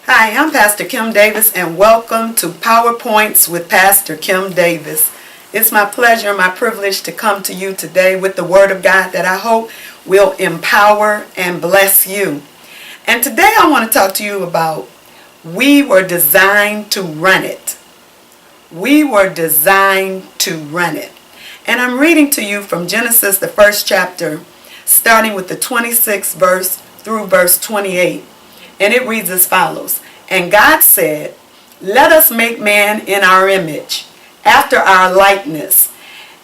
Hi, I'm Pastor Kim Davis, and welcome to PowerPoints with Pastor Kim Davis. It's my pleasure and my privilege to come to you today with the Word of God that I hope will empower and bless you. And today I want to talk to you about we were designed to run it. We were designed to run it. And I'm reading to you from Genesis, the first chapter, starting with the 26th verse through verse 28. And it reads as follows. And God said, let us make man in our image, after our likeness,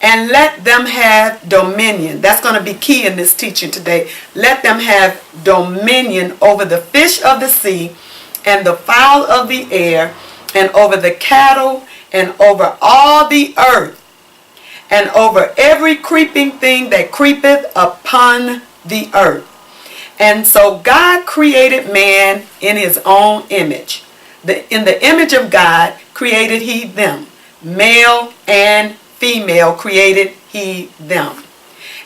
and let them have dominion. That's going to be key in this teaching today. Let them have dominion over the fish of the sea, and the fowl of the air, and over the cattle, and over all the earth, and over every creeping thing that creepeth upon the earth. And so God created man in his own image. In the image of God created he them. Male and female created he them.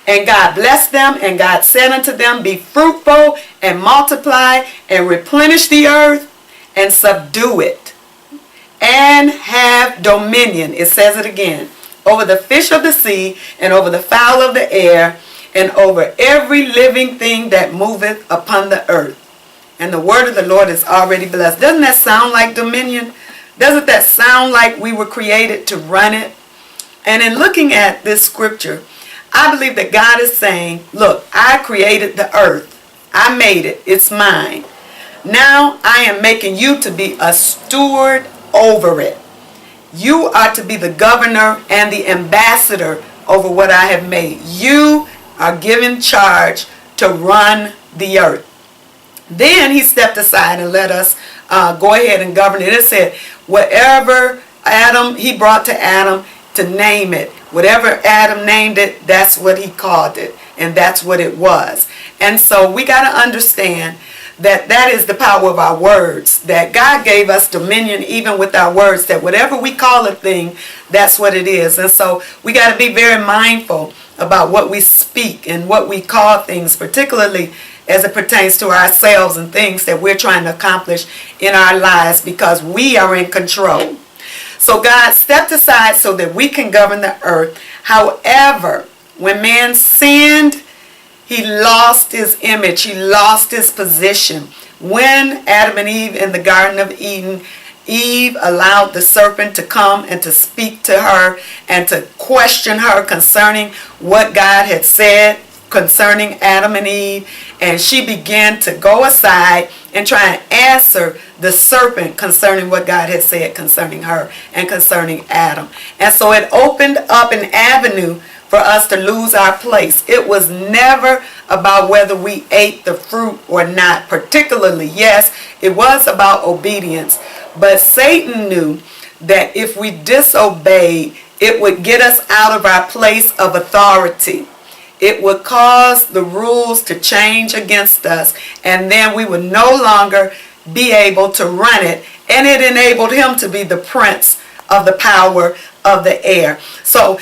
And God blessed them, and God said unto them, be fruitful and multiply and replenish the earth and subdue it. And have dominion, it says it again, over the fish of the sea and over the fowl of the air, and over every living thing that moveth upon the earth. And the word of the Lord is already blessed. Doesn't that sound like dominion? Doesn't that sound like we were created to run it? And in looking at this scripture, I believe that God is saying, look, I created the earth. I made it. It's mine. Now I am making you to be a steward over it. You are to be the governor and the ambassador over what I have made. You are given charge to run the earth. Then he stepped aside and let us go ahead and govern it. It said, whatever he brought to Adam to name it. Whatever Adam named it, that's what he called it. And that's what it was. And so we got to understand that that is the power of our words. That God gave us dominion even with our words. That whatever we call a thing, that's what it is. And so we got to be very mindful about what we speak and what we call things, particularly as it pertains to ourselves and things that we're trying to accomplish in our lives, because we are in control. So God stepped aside so that we can govern the earth. However, when man sinned, he lost his image. He lost his position. When Adam and Eve in the Garden of Eden, Eve allowed the serpent to come and to speak to her and to question her concerning what God had said concerning Adam and Eve. And she began to go aside and try and answer the serpent concerning what God had said concerning her and concerning Adam. And so it opened up an avenue for us to lose our place. It was never about whether we ate the fruit or not. Particularly, yes, it was about obedience. But Satan knew that if we disobeyed, it would get us out of our place of authority. It would cause the rules to change against us, and then we would no longer be able to run it. And it enabled him to be the prince of the power of the air. So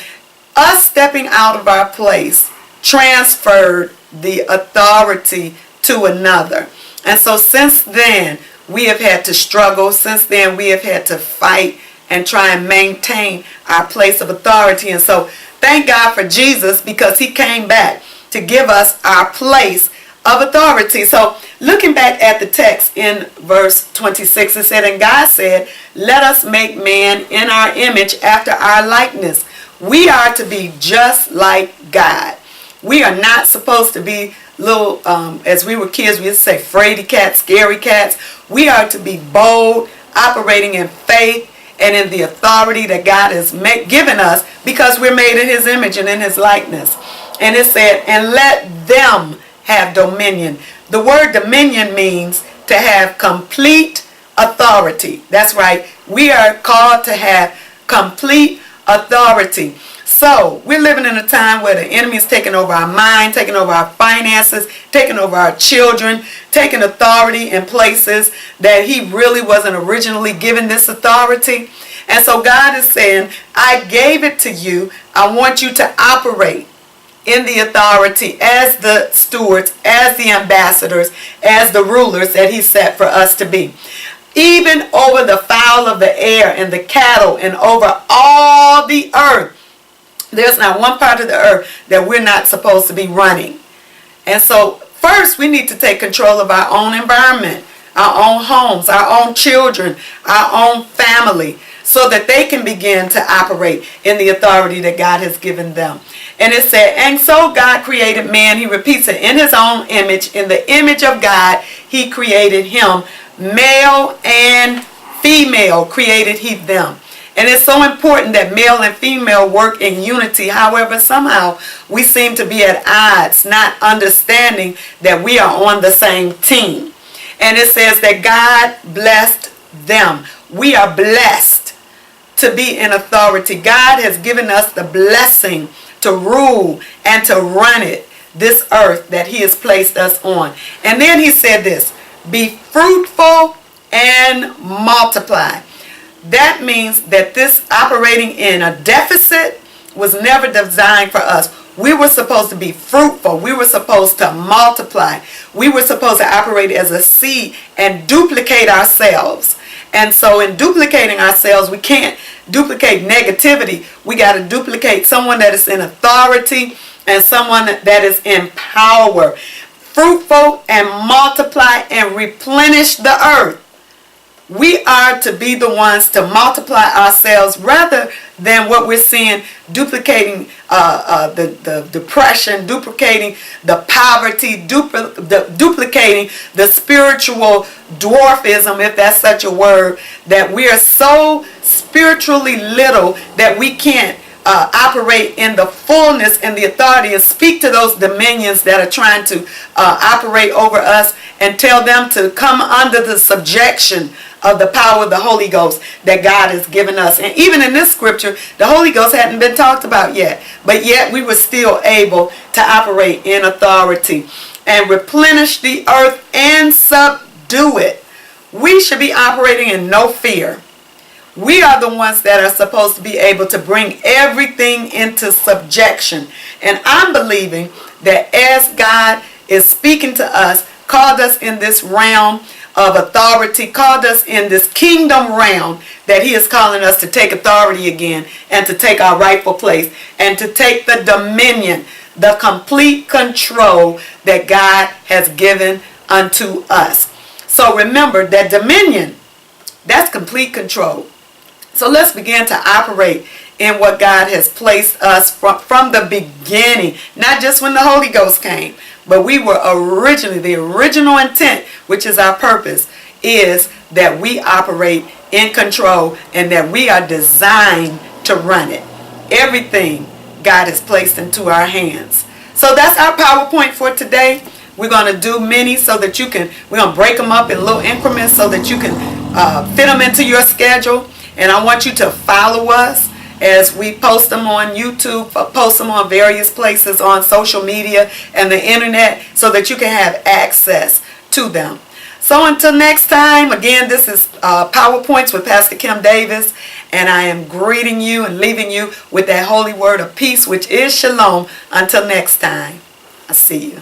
us stepping out of our place transferred the authority to another. And so since then, we have had to struggle. Since then, we have had to fight and try and maintain our place of authority. And so thank God for Jesus, because he came back to give us our place of authority. So looking back at the text in verse 26, it said, and God said, let us make man in our image after our likeness. We are to be just like God. We are not supposed to be little, as we were kids, we used to say fraidy cats, scary cats. We are to be bold, operating in faith and in the authority that God has given us, because we're made in his image and in his likeness. And it said, and let them have dominion. The word dominion means to have complete authority. That's right. We are called to have complete authority. So we're living in a time where the enemy is taking over our mind, taking over our finances, taking over our children, taking authority in places that he really wasn't originally given this authority. And so God is saying, I gave it to you. I want you to operate in the authority as the stewards, as the ambassadors, as the rulers that he set for us to be. even over the fowl of the air and the cattle and over all the earth. There's not one part of the earth that we're not supposed to be running. And so first we need to take control of our own environment, our own homes, our own children, our own family, so that they can begin to operate in the authority that God has given them. And it said, and so God created man, he repeats it, in his own image, in the image of God, he created him. Male and female created he them. And it's so important that male and female work in unity. However, somehow we seem to be at odds, not understanding that we are on the same team. And it says that God blessed them. We are blessed to be in authority. God has given us the blessing to rule and to run it, this earth that he has placed us on. And then he said this, be fruitful and multiply. That means that this operating in a deficit was never designed for us. We were supposed to be fruitful. We were supposed to multiply. We were supposed to operate as a seed and duplicate ourselves. And so in duplicating ourselves, we can't duplicate negativity. We got to duplicate someone that is in authority and someone that is in power. Fruitful and multiply and replenish the earth. We are to be the ones to multiply ourselves rather than what we're seeing, duplicating the depression, duplicating the poverty, duplicating the spiritual dwarfism, if that's such a word, that we are so spiritually little that we can't operate in the fullness and the authority and speak to those dominions that are trying to operate over us and tell them to come under the subjection of the power of the Holy Ghost that God has given us. And even in this scripture, the Holy Ghost hadn't been talked about yet, but yet we were still able to operate in authority and replenish the earth and subdue it. We should be operating in no fear. We are the ones that are supposed to be able to bring everything into subjection. And I'm believing that as God is speaking to us, called us in this realm of authority, called us in this kingdom realm, that he is calling us to take authority again and to take our rightful place and to take the dominion, the complete control that God has given unto us. So remember that dominion, that's complete control. So let's begin to operate in what God has placed us from the beginning, not just when the Holy Ghost came, but we were originally, the original intent, which is our purpose, is that we operate in control and that we are designed to run it. Everything God has placed into our hands. So that's our PowerPoint for today. We're going to do many so that you can, we're going to break them up in little increments so that you can fit them into your schedule. And I want you to follow us as we post them on YouTube, post them on various places on social media and the internet so that you can have access to them. So until next time, again, this is PowerPoints with Pastor Kim Davis, and I am greeting you and leaving you with that holy word of peace, which is shalom. Until next time, I see you.